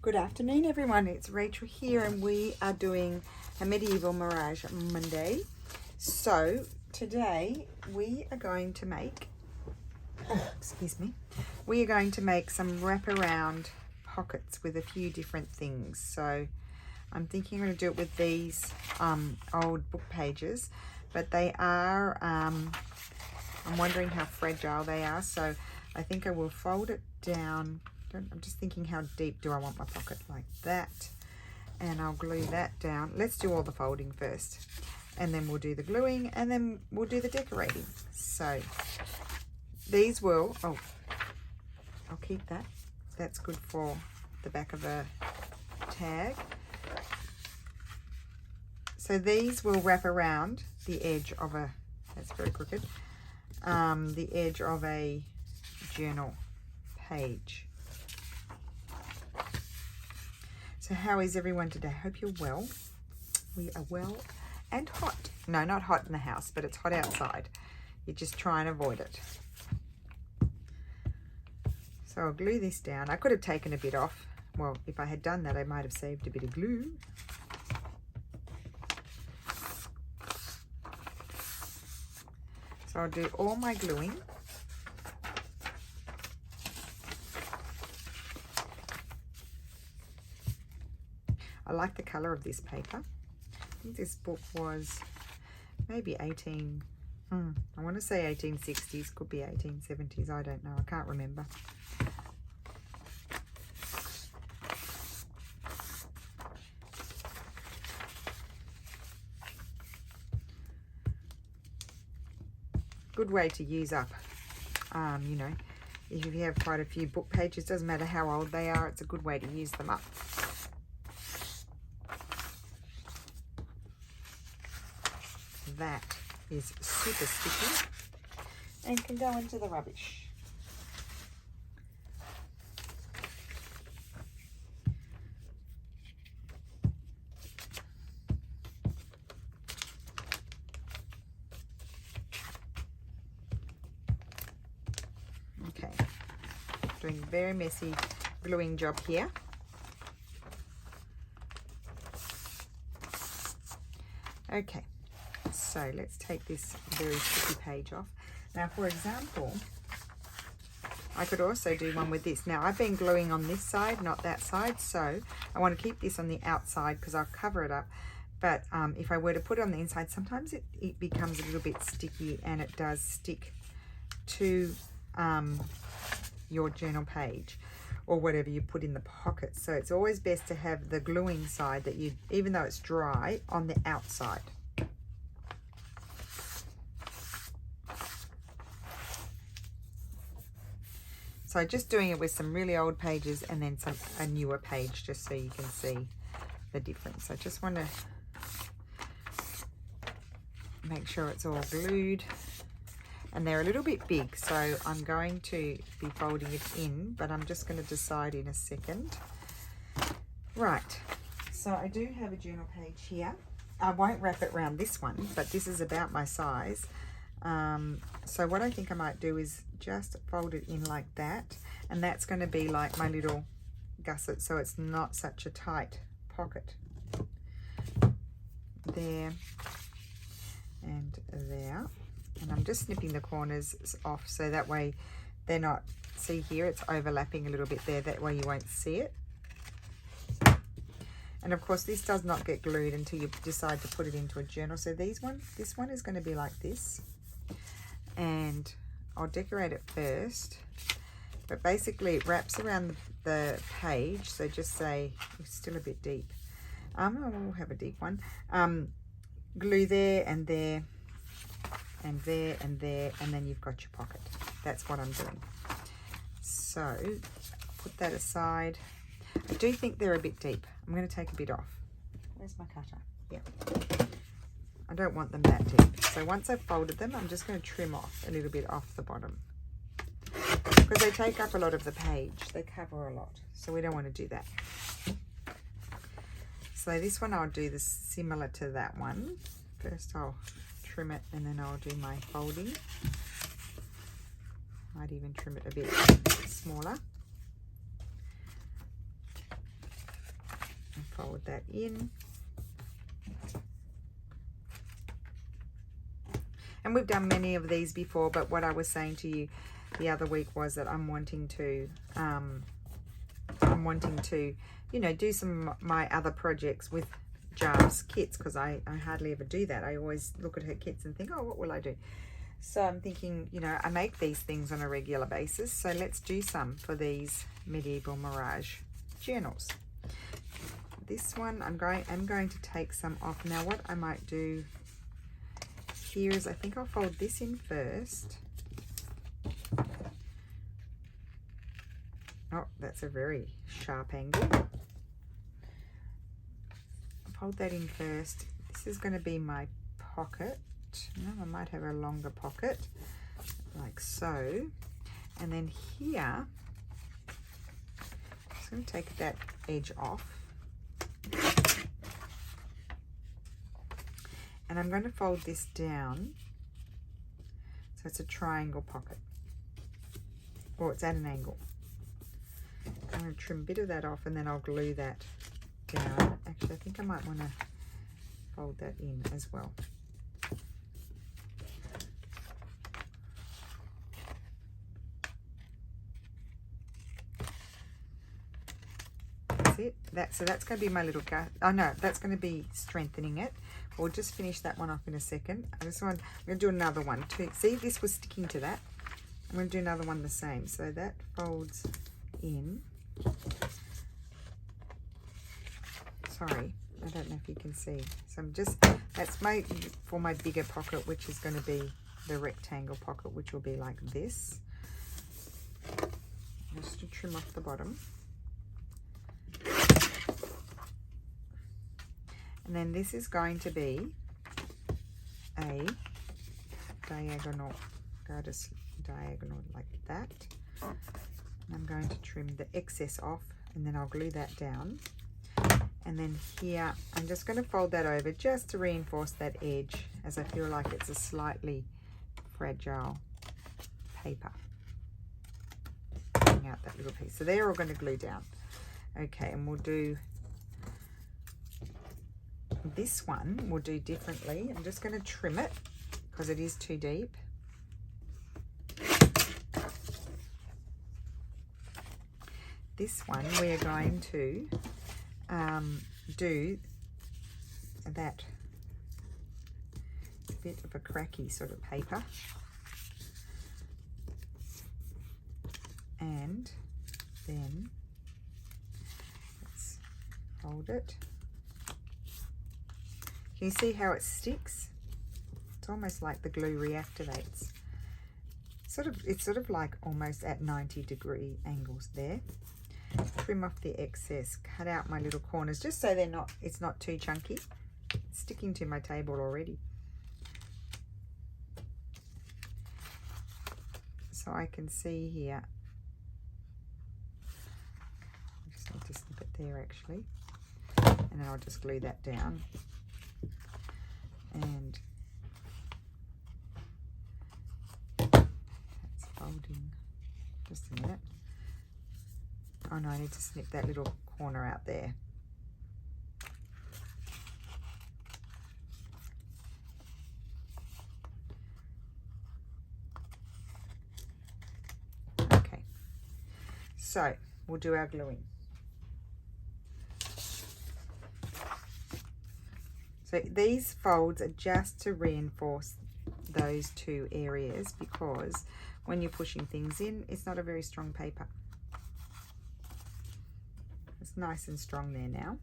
Good afternoon everyone, it's Rachel here and we are doing a Medieval Mirage Monday. So today we are going to make, we are going to make some wraparound pockets with a few different things. So I'm thinking I'm going to do it with these old book pages, but they are, I'm wondering how fragile they are, so I think I will fold it down. I'm just thinking, how deep do I want my pocket? Like that. And I'll glue that down. Let's do all the folding first. And then we'll do the gluing and then we'll do the decorating. So these will, I'll keep that. That's good for the back of a tag. So these will wrap around the edge of a, that's very crooked, the edge of a journal page. So how is everyone today? Hope you're well. We are well and hot. No, not hot in the house, but it's hot outside. You just try and avoid it. So I'll glue this down. I could have taken a bit off. Well, if I had done that, I might have saved a bit of glue. So I'll do all my gluing. I like the colour of this paper. I think this book was maybe I want to say 1860s, could be 1870s, I don't know, I can't remember. Good way to use up, you know, if you have quite a few book pages, doesn't matter how old they are, it's a good way to use them up. That is super sticky and can go into the rubbish. Okay, doing a very messy gluing job here. Okay. So let's take this very sticky page off. Now, for example, I could also do one with this. Now, I've been gluing on this side, not that side, so I want to keep this on the outside because I'll cover it up. But if I were to put it on the inside, sometimes it becomes a little bit sticky and it does stick to your journal page or whatever you put in the pocket. So it's always best to have the gluing side that you, even though it's dry, on the outside. So just doing it with some really old pages and then a newer page, just so you can see the difference. I just want to make sure it's all glued. And they're a little bit big, so I'm going to be folding it in, but I'm just going to decide in a second. Right, so I do have a journal page here. I won't wrap it around this one, but this is about my size. So what I think I might do is just fold it in like that, and that's going to be like my little gusset, so it's not such a tight pocket. There and there, and I'm just snipping the corners off so that way they're not, see here, it's overlapping a little bit there, that way you won't see it. And of course this does not get glued until you decide to put it into a journal. So this one is going to be like this. And I'll decorate it first, but basically it wraps around the page, so just say it's still a bit deep. We'll have a deep one. Glue there and there and there and there, and then you've got your pocket. That's what I'm doing. So put that aside. I do think they're a bit deep. I'm going to take a bit off. Where's my cutter? Yeah. I don't want them that deep. So once I've folded them, I'm just going to trim off a little bit off the bottom. Because they take up a lot of the page. They cover a lot. So we don't want to do that. So this one I'll do this similar to that one. First I'll trim it and then I'll do my folding. Might even trim it a bit smaller. fold that in. And we've done many of these before, but what I was saying to you the other week was that I'm wanting to, you know, do some of my other projects with Jarf's kits, because I hardly ever do that. I always look at her kits and think, oh, what will I do? So I'm thinking, you know, I make these things on a regular basis, so let's do some for these Medieval Mirage journals. This one, I'm going to take some off. Now what I might do here is I think I'll fold this in first. Oh, that's a very sharp angle. I'll fold that in first. This is going to be my pocket. No, I might have a longer pocket, like so. And then here, I'm just going to take that edge off. And I'm going to fold this down so it's a triangle pocket, or it's at an angle. I'm going to trim a bit of that off and then I'll glue that down. Actually, I think I might want to fold that in as well. That's it. So that's going to be my little gut. Oh no, that's going to be strengthening it. We'll just finish that one off in a second. I'm going to do another one too. See, this was sticking to that. I'm going to do another one the same. So that folds in. Sorry, I don't know if you can see. So I'm just, that's for my bigger pocket, which is going to be the rectangle pocket, which will be like this. Just to trim off the bottom. And then this is going to be a diagonal, go to diagonal like that. And I'm going to trim the excess off and then I'll glue that down. And then here, I'm just going to fold that over just to reinforce that edge, as I feel like it's a slightly fragile paper. Bring out that little piece. So they're all going to glue down. Okay, and we'll do this one, we'll do differently. I'm just going to trim it because it is too deep. This one we are going to do that bit of a cracky sort of paper, and then let's fold it. Can you see how it sticks? It's almost like the glue reactivates. It's sort of like almost at 90-degree angles there. Trim off the excess, cut out my little corners just so it's not too chunky. It's sticking to my table already. So I can see here. I just need to snip it there actually. And then I'll just glue that down. And that's folding. Just a minute. Oh no, I need to snip that little corner out there. Okay, so we'll do our gluing. So these folds are just to reinforce those two areas, because when you're pushing things in, it's not a very strong paper. It's nice and strong there now.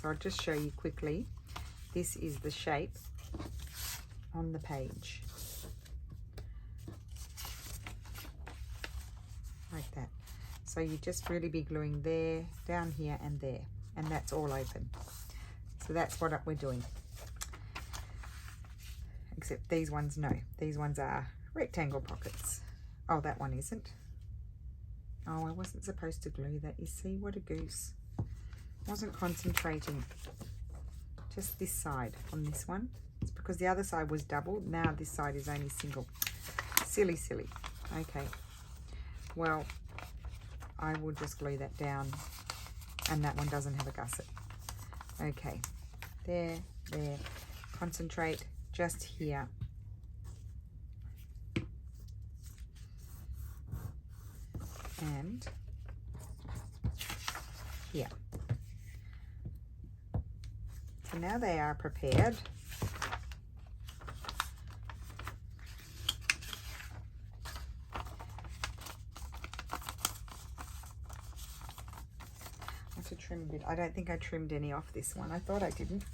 So I'll just show you quickly. This is the shape on the page. Like that. So you just really be gluing there, down here and there. And that's all open. So that's what we're doing. Except these ones, no. These ones are rectangle pockets. Oh, that one isn't. Oh, I wasn't supposed to glue that. You see, what a goose. Wasn't concentrating. just this side on this one. It's because the other side was double. Now this side is only single. Silly, silly. Okay. Well, I will just glue that down, and that one doesn't have a gusset. Okay. There, there. Concentrate just here. And here. So now they are prepared. To trim a bit. I don't think I trimmed any off this one. I thought I didn't.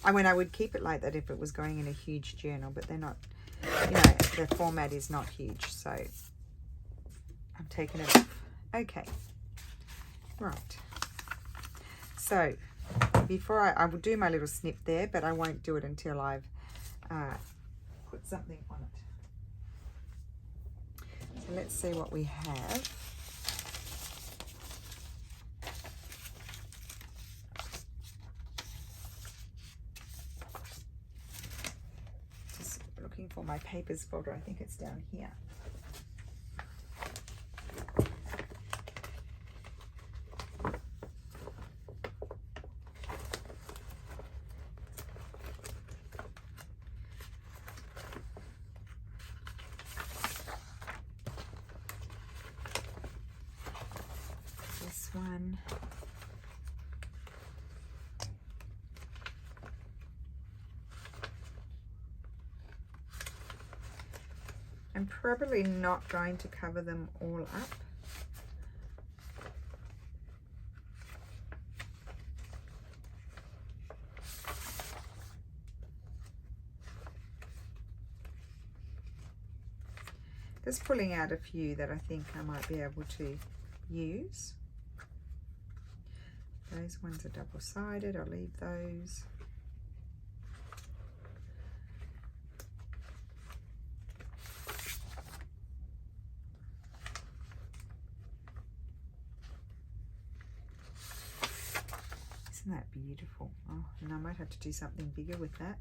I mean, I would keep it like that if it was going in a huge journal, but they're not, you know, the format is not huge, so I'm taking it off. Okay, right. So before I will do my little snip there, but I won't do it until I've put something on it. So let's see what we have. For my papers folder, I think it's down here. This one. I'm probably not going to cover them all up. Just pulling out a few that I think I might be able to use. Those ones are double-sided, I'll leave those. Isn't that beautiful? Oh, and I might have to do something bigger with that.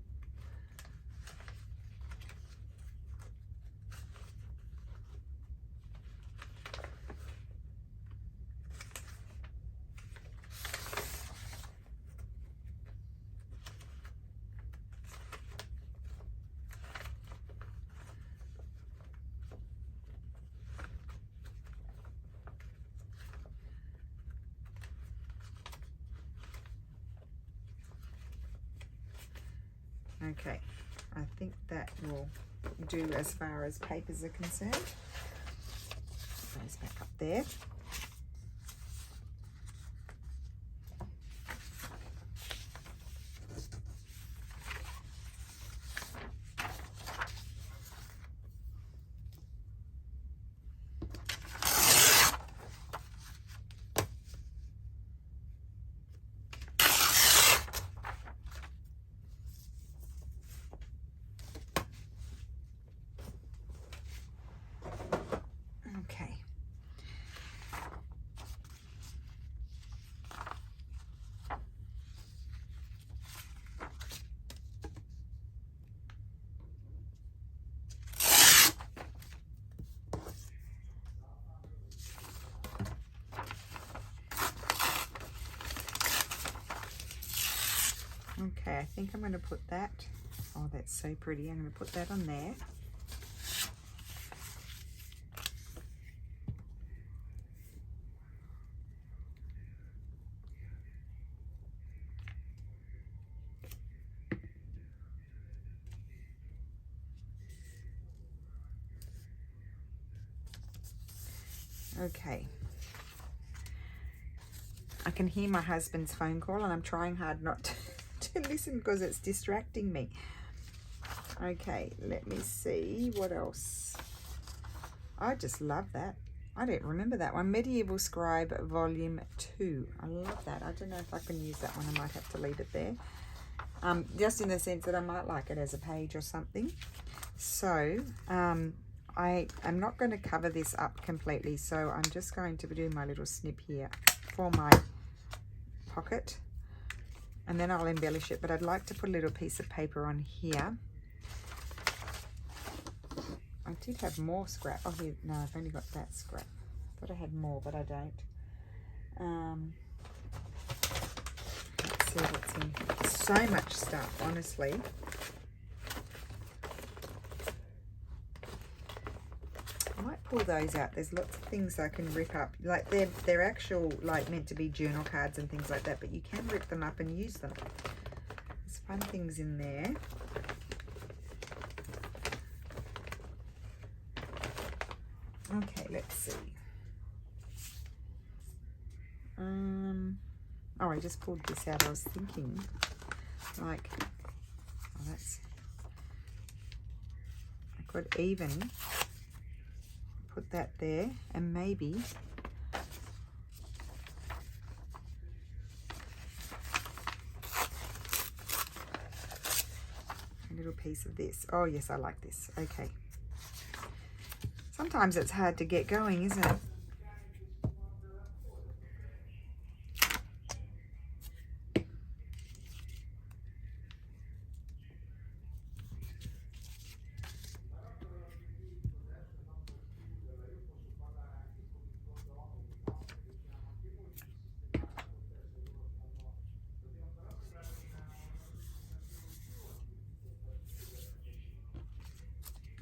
Okay, I think that will do as far as papers are concerned. Put those back up there. Okay, I think I'm going to put that, oh that's so pretty, I'm going to put that on there. Okay. I can hear my husband's phone call and I'm trying hard not to listen because it's distracting me. Okay, let me see what else. I just love that. I don't remember that one. Medieval Scribe Volume 2. I love that. I don't know if I can use that one. I might have to leave it there. Just in the sense that I might like it as a page or something. So, I am not going to cover this up completely, so I'm just going to do my little snip here for my pocket, and then I'll embellish it. But I'd like to put a little piece of paper on here. I did have more scrap. Oh, here, no, I've only got that scrap. Thought I had more, but I don't. Let's see what's in here. So much stuff, honestly. I might pull those out. There's lots of things I can rip up. Like they're actual, like meant to be journal cards and things like that, but you can rip them up and use them. There's fun things in there. Okay, let's see. Oh, I just pulled this out. I was thinking, like, oh, that's, I could even put that there, and maybe a little piece of this. Oh yes, I like this. Okay. Sometimes it's hard to get going, isn't it?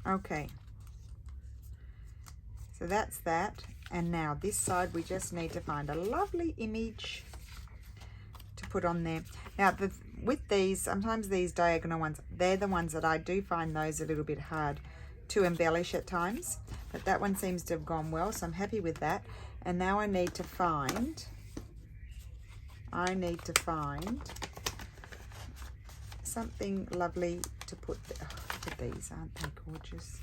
Okay. So that's that. And now this side, we just need to find a lovely image to put on there. Now, with these, sometimes these diagonal ones, they're the ones that I do find those a little bit hard to embellish at times. But that one seems to have gone well, so I'm happy with that. And now I need to find something lovely to put. Oh, look at these, aren't they gorgeous?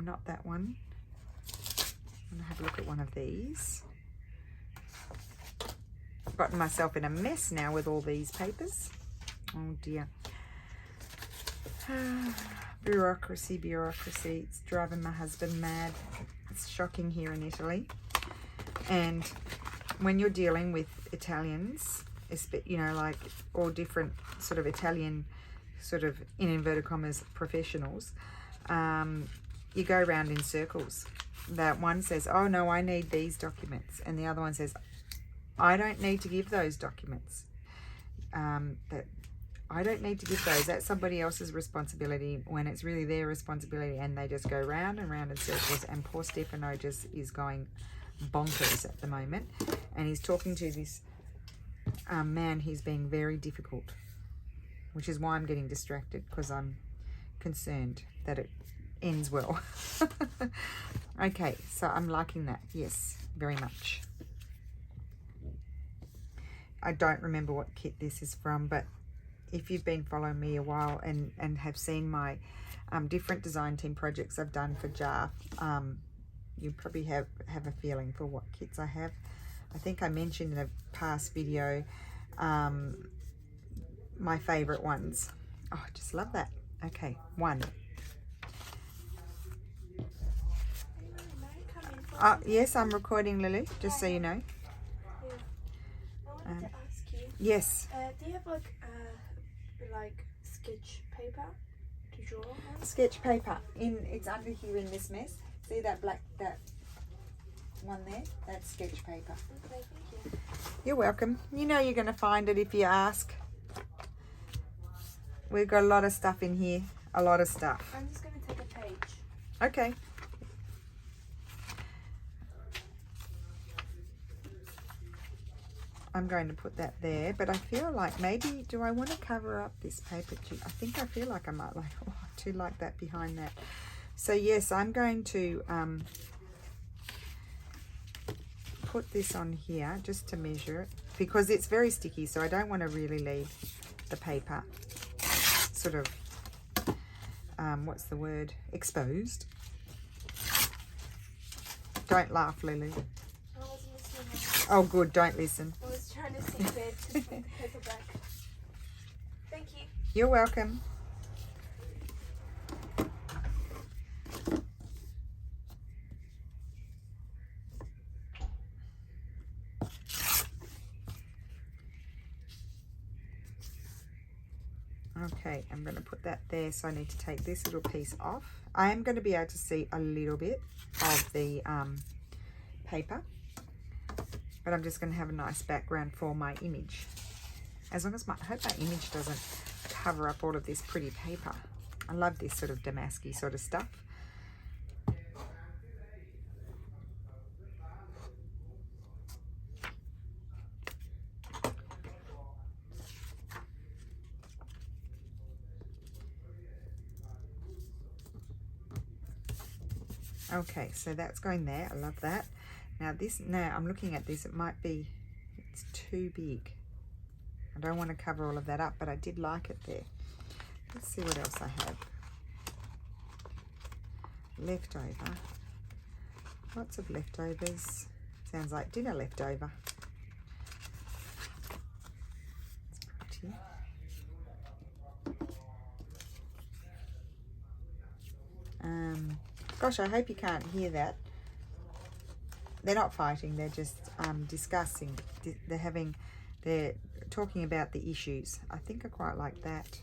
Not that one. I'm gonna have a look at one of these. I've gotten myself in a mess now with all these papers. Oh dear. Bureaucracy. It's driving my husband mad. It's shocking here in Italy. And when you're dealing with Italians, you know, like all different sort of Italian, sort of in inverted commas, professionals, you go around in circles. That one says, oh no, I need these documents, and the other one says, I don't need to give those documents. That I don't need to give those. That's somebody else's responsibility, when it's really their responsibility, and they just go round and round in circles. And poor Stefano just is going bonkers at the moment, and he's talking to this man who's being very difficult, which is why I'm getting distracted, because I'm concerned that it ends well. Okay, so I'm liking that. Yes, very much. I don't remember what kit this is from, but if you've been following me a while and have seen my different design team projects I've done for Jarf, you probably have a feeling for what kits I have. I think I mentioned in a past video my favorite ones. Oh, I just love that. Okay, one. Yes, I'm recording, Lily, just so you know. Yeah. I wanted to ask you. Yes. Do you have like sketch paper to draw on? Sketch paper. It's under here in this mess. See that that one there? That's sketch paper. Okay, thank you. You're welcome. You know you're going to find it if you ask. We've got a lot of stuff in here. A lot of stuff. I'm just going to take a page. Okay. I'm going to put that there, but I feel like maybe, do I want to cover up this paper too? I think I feel like I might like, oh, I do like that behind that. So yes, I'm going to put this on here just to measure it, because it's very sticky, so I don't want to really leave the paper sort of, what's the word, exposed. Don't laugh, Lily. I wasn't listening. Oh good, don't listen. I was trying to see where to put the paper back. Thank you. You're welcome. Okay, I'm going to put that there, so I need to take this little piece off. I am going to be able to see a little bit of the paper, but I'm just going to have a nice background for my image. As long as I hope my image doesn't cover up all of this pretty paper. I love this sort of damasky sort of stuff. Okay, so that's going there. I love that. Now this, now I'm looking at this, it might be, it's too big. I don't want to cover all of that up, but I did like it there. Let's see what else I have. Leftover. Lots of leftovers. Sounds like dinner leftover. It's pretty. Gosh, I hope you can't hear that. They're not fighting, they're just discussing. They're talking about the issues. I think I quite like that.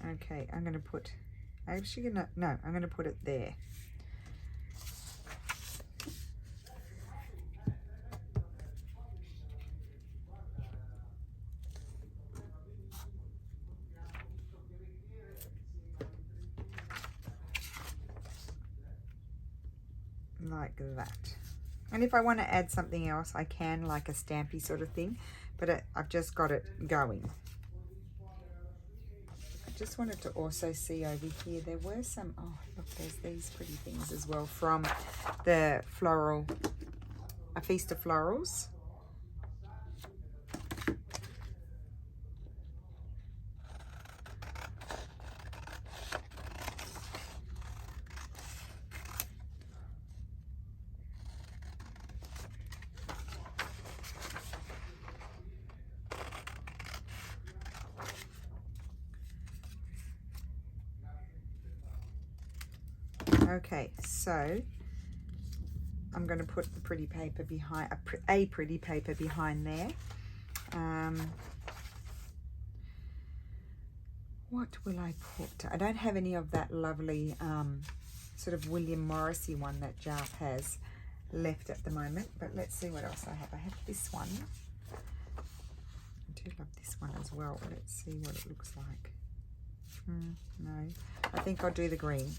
Okay, I'm going to put, I'm actually going to, no, I'm going to put it there. Like that. And if I want to add something else, I can, like a stampy sort of thing, but I've just got it going. I just wanted to also see over here, there were some, oh look, there's these pretty things as well from the floral, A Feast of Florals. Okay, so I'm going to put the pretty paper behind, a pretty paper behind there. What will I put? I don't have any of that lovely sort of William Morrissey one that Jarf has left at the moment, but let's see what else I have. I have this one. I do love this one as well. Let's see what it looks like. No, I think I'll do the green.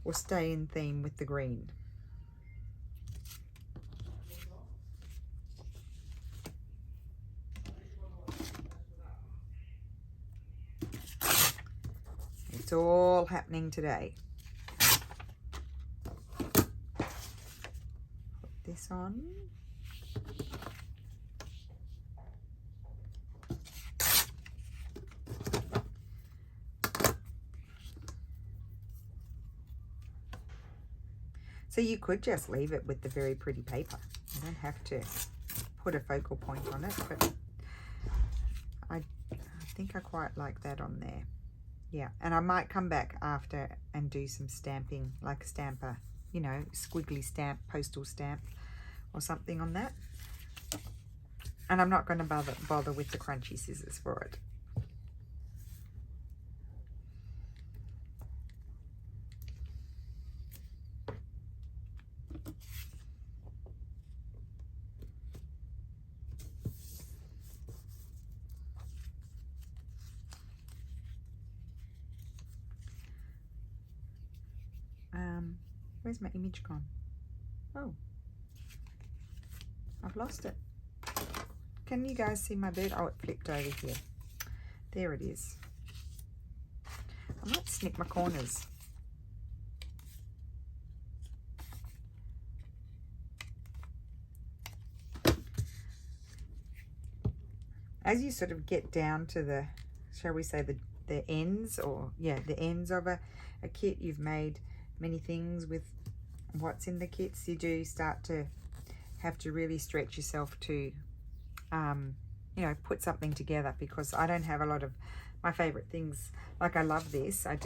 We'll stay in theme with the green. It's all happening today. Put this on. So you could just leave it with the very pretty paper. You don't have to put a focal point on it, but I think I quite like that on there. Yeah, and I might come back after and do some stamping, like a stamper, you know, squiggly stamp, postal stamp or something on that. And I'm not going to bother with the crunchy scissors for it. Where's my image gone? Oh, I've lost it. Can you guys see my bird? Oh, it flipped over here. There it is. I might snip my corners. As you sort of get down to the, shall we say, the ends, or yeah, the ends of a kit, you've made many things with what's in the kits, you do start to have to really stretch yourself to you know, put something together, because I don't have a lot of my favorite things. Like, I love this. I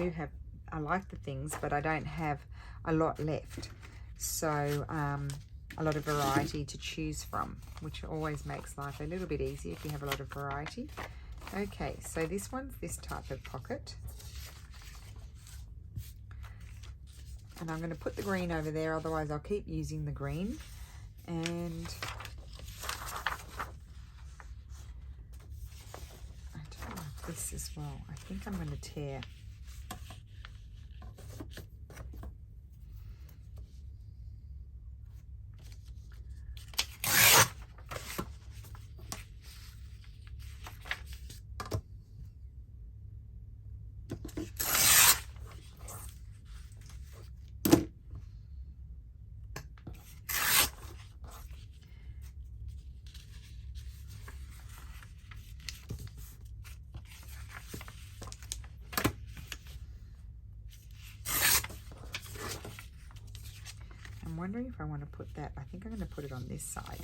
like the things, but I don't have a lot left. So a lot of variety to choose from, which always makes life a little bit easier if you have a lot of variety. Okay, so this one's this type of pocket. And I'm going to put the green over there, otherwise I'll keep using the green. And I don't like this as well. I think I'm going to tear. I'm wondering if I want to put that. I think I'm going to put it on this side.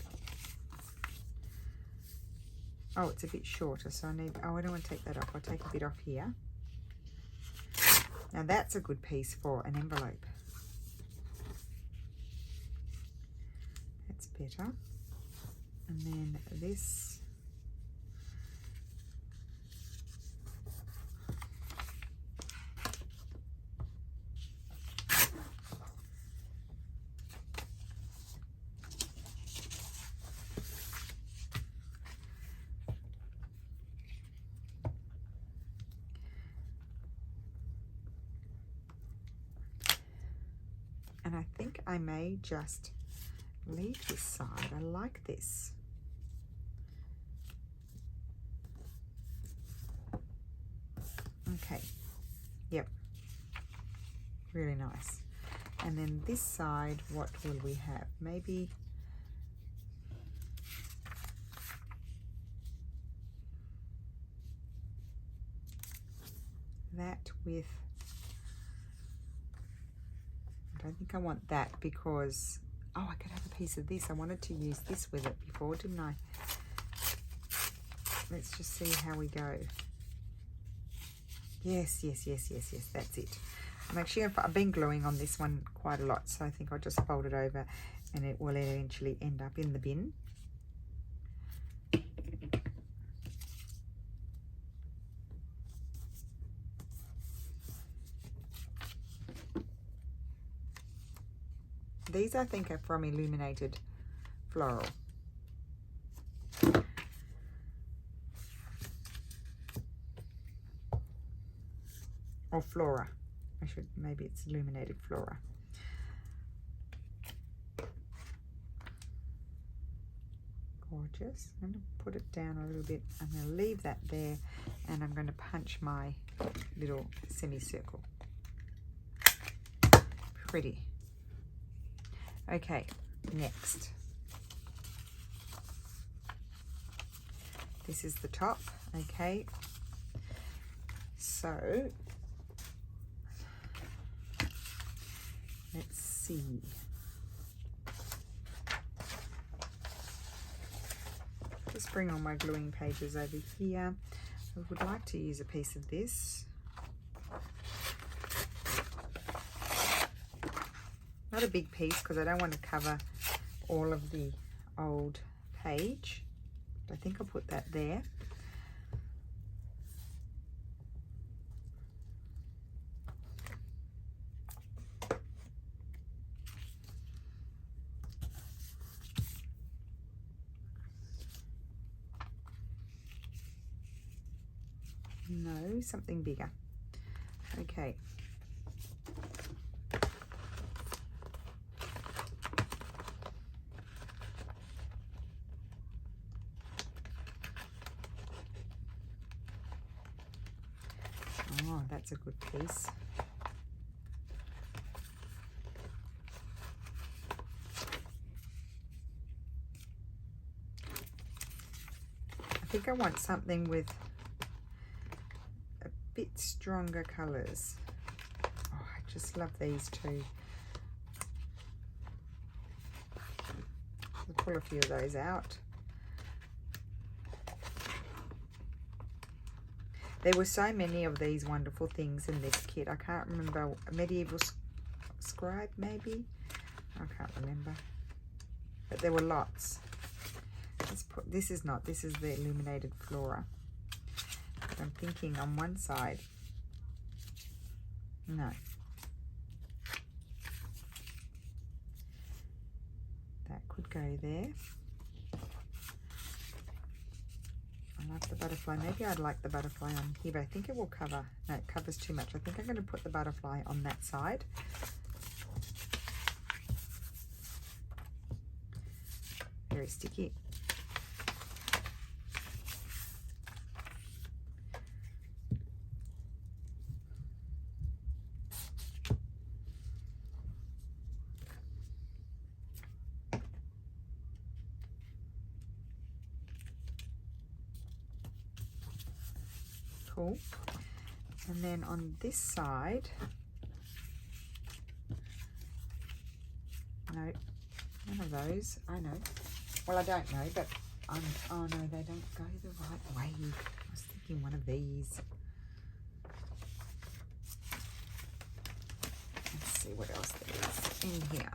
Oh, it's a bit shorter, so I need, oh, I don't want to take that off. I'll take a bit off here. Now that's a good piece for an envelope. That's better. And then this. And I think I may just leave this side. I like this. Okay. Yep. Really nice. And then this side, what will we have? Maybe that with, I don't think I want that because, oh, I could have a piece of this. I wanted to use this with it before, didn't I? Let's just see how we go. Yes, that's it. I've been gluing on this one quite a lot, so I think I'll just fold it over and it will eventually end up in the bin. These I think are from Illuminated Floral. Or Flora. Maybe it's Illuminated Flora. Gorgeous. I'm going to put it down a little bit. I'm going to leave that there and I'm going to punch my little semicircle. Pretty. Okay, next. This is the top, okay. So, let's see. Just bring all my gluing pages over here. I would like to use a piece of this. Not a big piece because I don't want to cover all of the old page. I think I'll put that there. No, something bigger. Okay. Oh, that's a good piece. I think I want something with a bit stronger colours. Oh, I just love these two. I'll pull a few of those out. There were so many of these wonderful things in this kit. I can't remember. Medieval Scribe, maybe? I can't remember. But there were lots. Let's put, this is the illuminated flora. But I'm thinking on one side, no. That could go there. I like the butterfly. Maybe I'd like the butterfly on here, but I think it will cover. No, it covers too much. I think I'm going to put the butterfly on that side. Very sticky. Cool. And then on this side, no, none of those. I know. Well, I don't know, but oh no, they don't go the right way. I was thinking one of these. Let's see what else there is in here.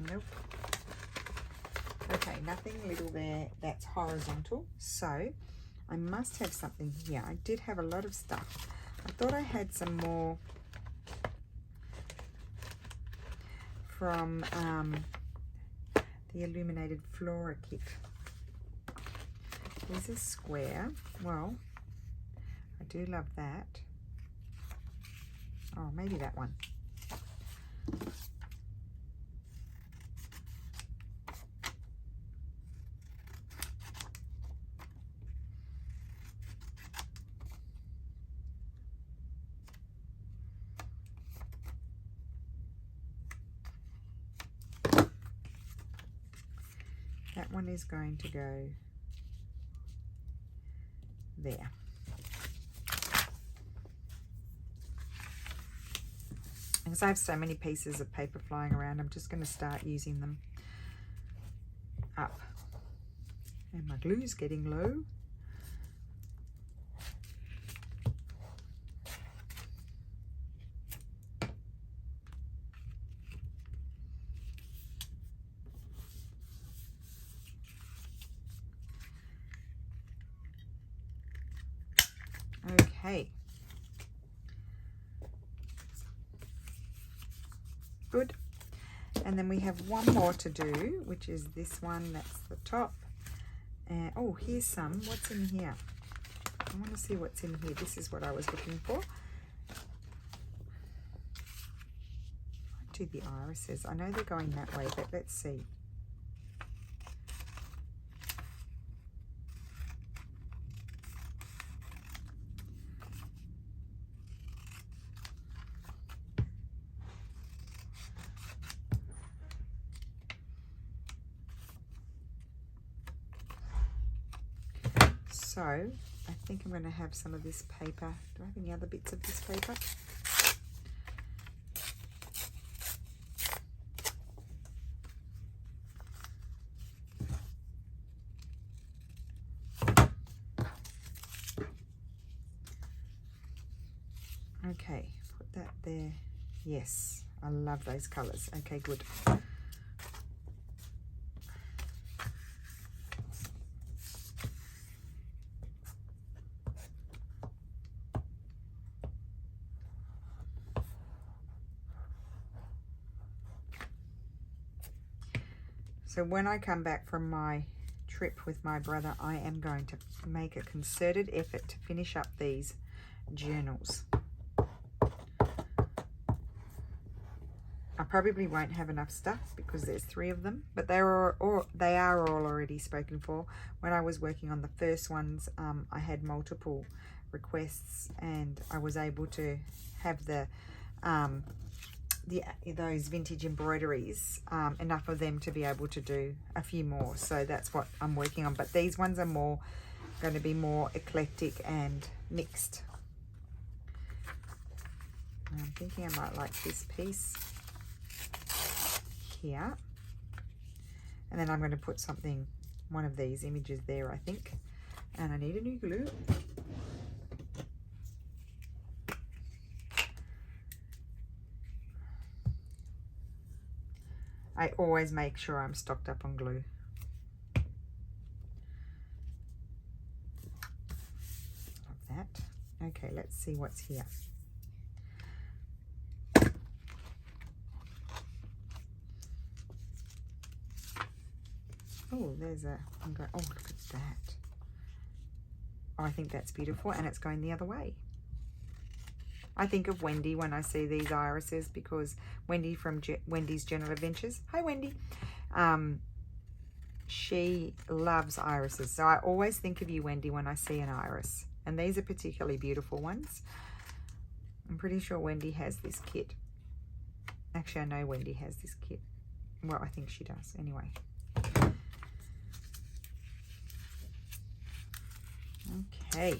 Nope. Okay, nothing little there that's horizontal. So I must have something here. I did have a lot of stuff. I thought I had some more from the illuminated flora kit. Here's a square. Well, I do love that. Oh, maybe that one. That one is going to go there. Because I have so many pieces of paper flying around, I'm just going to start using them up. And my glue is getting low. Okay. Good. And then we have one more to do, which is this one. That's the top. And oh, here's some. What's in here? I want to see what's in here. This is what I was looking for. I'll do the irises. I know they're going that way, but let's see. So I think I'm going to have some of this paper. Do I have any other bits of this paper? Okay, put that there. Yes, I love those colours. Okay, good. So when I come back from my trip with my brother, I am going to make a concerted effort to finish up these journals. I probably won't have enough stuff because there's 3 of them, but they are all already spoken for. When I was working on the first ones, I had multiple requests and I was able to have the those vintage embroideries, enough of them to be able to do a few more. So that's what I'm working on. But these ones are more going to be more eclectic and mixed. And I'm thinking I might like this piece here. And then I'm going to put something, one of these images there, I think. And I need a new glue. I always make sure I'm stocked up on glue. Like that. Okay, let's see what's here. Oh, there's a, I'm going, oh, look at that. Oh, I think that's beautiful, and it's going the other way. I think of Wendy when I see these irises, because Wendy from Wendy's General Adventures. Hi, Wendy. She loves irises. So I always think of you, Wendy, when I see an iris. And these are particularly beautiful ones. I'm pretty sure Wendy has this kit. Actually, I know Wendy has this kit. Well, I think she does. Anyway. Okay.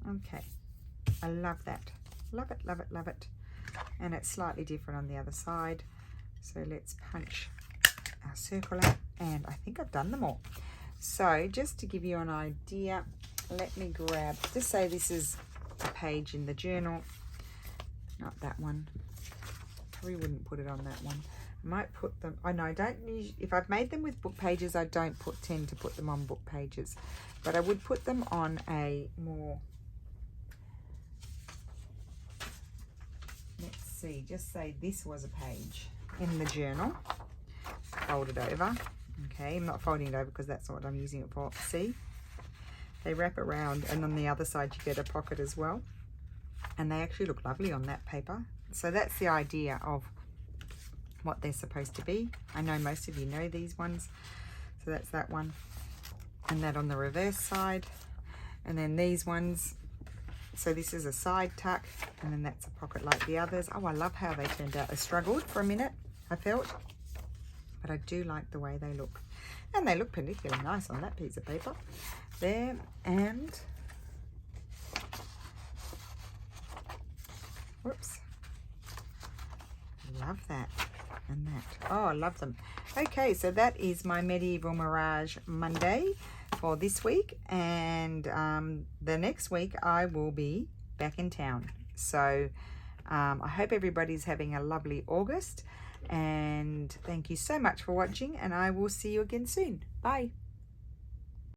Okay, I love that. Love it, love it, love it. And it's slightly different on the other side. So let's punch our circle out. And I think I've done them all. So just to give you an idea, let me grab, just say this is a page in the journal. Not that one. Probably wouldn't put it on that one. I might put them, oh no, I don't usually, if I've made them with book pages, I don't tend to put them on book pages. But I would put them on a more, let's see, just say this was a page in the journal. Fold it over. Okay, I'm not folding it over because that's not what I'm using it for. See? They wrap around, and on the other side you get a pocket as well. And they actually look lovely on that paper. So that's the idea of what they're supposed to be. I know most of you know these ones. So that's that one. And that on the reverse side. And then these ones. So this is a side tuck, and then that's a pocket like the others. Oh, I love how they turned out. I struggled for a minute, I felt. But I do like the way they look. And they look particularly nice on that piece of paper. There, and whoops. Love that. And that. Oh, I love them. Okay, so that is my Medieval Mirage Monday for this week. And the next week I will be back in town. So I hope everybody's having a lovely August. And thank you so much for watching, and I will see you again soon. Bye.